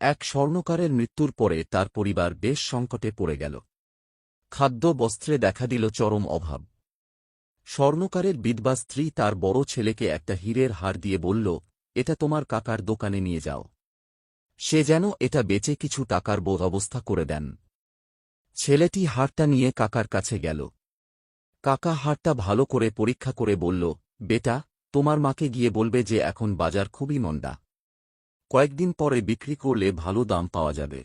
এক স্বর্ণকারের মৃত্যুর পরে তার পরিবার বেশ সংকটে পড়ে গেল। খাদ্য বস্ত্রে দেখা দিল চরম অভাব। স্বর্ণকারের বিধবা স্ত্রী তার বড় ছেলেকে একটা হীরের হার দিয়ে বলল, এটা তোমার কাকার দোকানে নিয়ে যাও। সে যেন এটা বেচে কিছু টাকার ব্যবস্থা করে দেন। ছেলেটি হারটা নিয়ে কাকার কাছে গেল। কাকা হারটা ভালো করে পরীক্ষা করে বলল, বেটা, তোমার মাকে গিয়ে বলবে যে এখন বাজার খুবই মন্দা। কয়েকদিন পরে বিক্রি করলে ভালো দাম পাওয়া যাবে।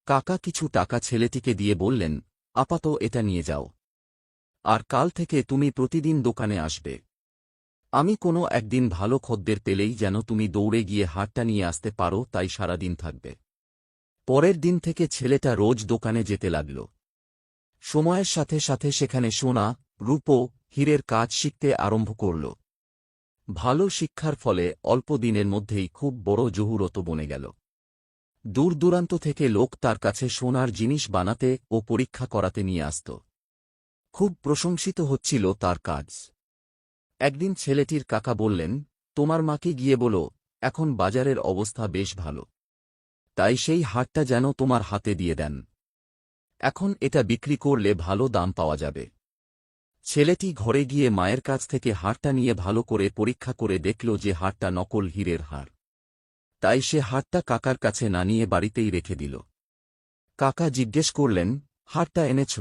কাকা কিছু টাকা ছেলেটিকে দিয়ে বললেন, আপাতত এটা নিয়ে যাও। আর কাল থেকে তুমি প্রতিদিন দোকানে আসবে। আমি কোনো একদিন ভালো খদ্দের পেলেই যেন তুমি দৌড়ে গিয়ে হারটা নিয়ে আসতে পারো, তাই সারাদিন থাকবে। পরের দিন থেকে ছেলেটা রোজ দোকানে যেতে লাগল। সময়ের সাথে সাথে সেখানে সোনা, রূপো, হীরের কাজ শিখতে আরম্ভ করল। ভালো শিক্ষার ফলে অল্প দিনের মধ্যেই খুব বড় জহুরত বনে গেল। দূর দূরান্ত থেকে লোক তার কাছে সোনার জিনিস বানাতে ও পরীক্ষা করাতে নিয়ে আসত। খুব প্রশংসিত হচ্ছিল তার কাজ। একদিন ছেলেটির কাকা বললেন, তোমার মাকে গিয়ে বলো, এখন বাজারের অবস্থা বেশ ভালো, তাই সেই হারটা যেন তোমার হাতে দিয়ে দেন। এখন এটা বিক্রি করলে ভালো দাম পাওয়া যাবে। ছেলেটি ঘরে গিয়ে মায়ের কাছ থেকে হারটা নিয়ে ভালো করে পরীক্ষা করে দেখল যে হারটা নকল হীরের হার। তাই সে হারটা কাকার কাছে না নিয়ে বাড়িতেই রেখে দিল। কাকা জিজ্ঞেস করলেন, হারটা এনেছ?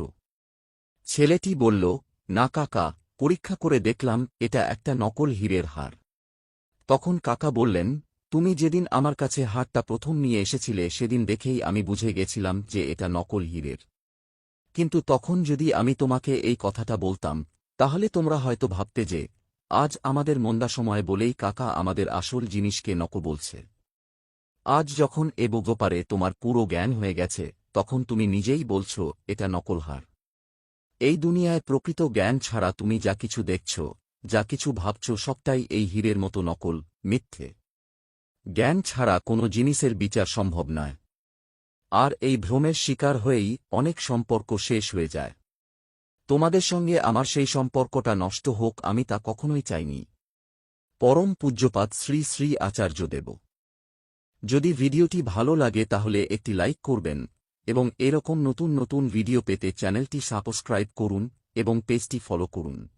ছেলেটি বলল, না কাকা, পরীক্ষা করে দেখলাম এটা একটা নকল হীরের হার। তখন কাকা বললেন, তুমি যেদিন আমার কাছে হারটা প্রথম নিয়ে এসেছিলে সেদিন দেখেই আমি বুঝে গেছিলাম যে এটা নকল হীরের। কিন্তু তখন যদি আমি তোমাকে এই কথাটা বলতাম, তাহলে তোমরা হয়তো ভাবতে যে আজ আমাদের মন্দা সময় বলেই কাকা আমাদের আসল জিনিসকে নকল বলছে। আজ যখন এ ব্যাপারে তোমার পুরো জ্ঞান হয়ে গেছে, তখন তুমি নিজেই বলছ এটা নকল হার। এই দুনিয়ায় প্রকৃত জ্ঞান ছাড়া তুমি যা কিছু দেখছ, যা কিছু ভাবছ, সবটাই এই হীরের মতো নকল, মিথ্যে। জ্ঞান ছাড়া কোনো জিনিসের বিচার সম্ভব নয়। আর এই ভ্রমের শিকার হয়েই অনেক সম্পর্ক শেষ হয়ে যায়। তোমাদের সঙ্গে আমার সেই সম্পর্কটা নষ্ট হোক, আমি তা কখনোই চাইনি। পরম পূজ্যপাদ শ্রী শ্রী আচার্যদেব। যদি ভিডিওটি ভালো লাগে তাহলে একটি লাইক করবেন এবং এরকম নতুন নতুন ভিডিও পেতে চ্যানেলটি সাবস্ক্রাইব করুন এবং পেজটি ফলো করুন।